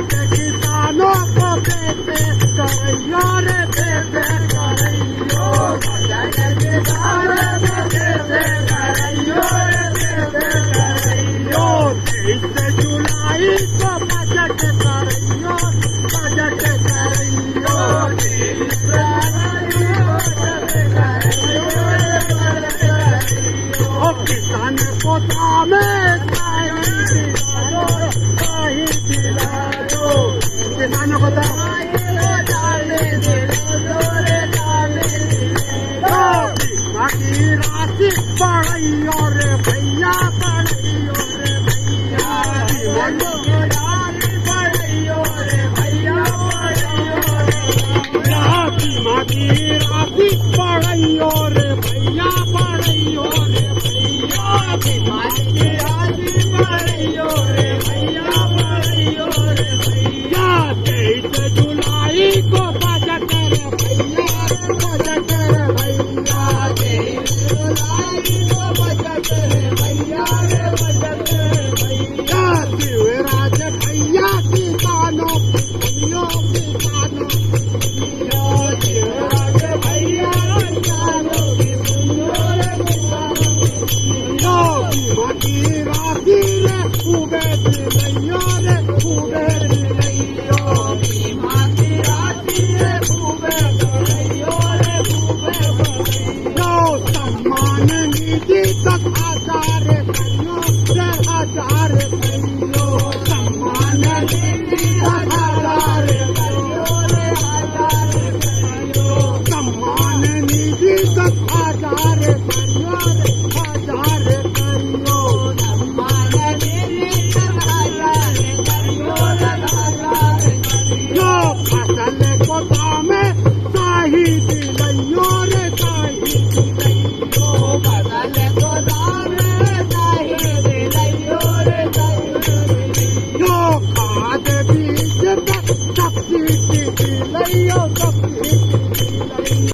किसानों को बेटे करैयो रे बेटे करैयो किसानों को बेटे करैयो रे बेटे करैयो 23 जुलाई को बजट करैयो किसान को दामे किसानों को बाकी राशि बढ़ाइयो रे भैया बढ़ाइयो रे भैया बढ़ाइयो रे भैया बीमा की राशि बढ़ाइयो रे भैया बढ़ाइयो रे भैया बीमा की राशि बढ़ाइयो रे भैया बढ़ाइयो रे भैया 23 जुलाई को बजट रे भैया बजट रे भैया 23 जुलाई को बजट रे भैया रे बजट रे भैया शिवराज भैया किसानों की सुनियो किसानों शिवराज भैया किसानों की सुनियो रे किसानों बीमा की राशि रे खूबे दिलैयो रे खूबे दिलैयो बीमा की राशि रे खूबे दिलैयो रे खूबे दिलैयो सम्मान निधि 10,000 करियो 10,000 करियो सम्मान निधि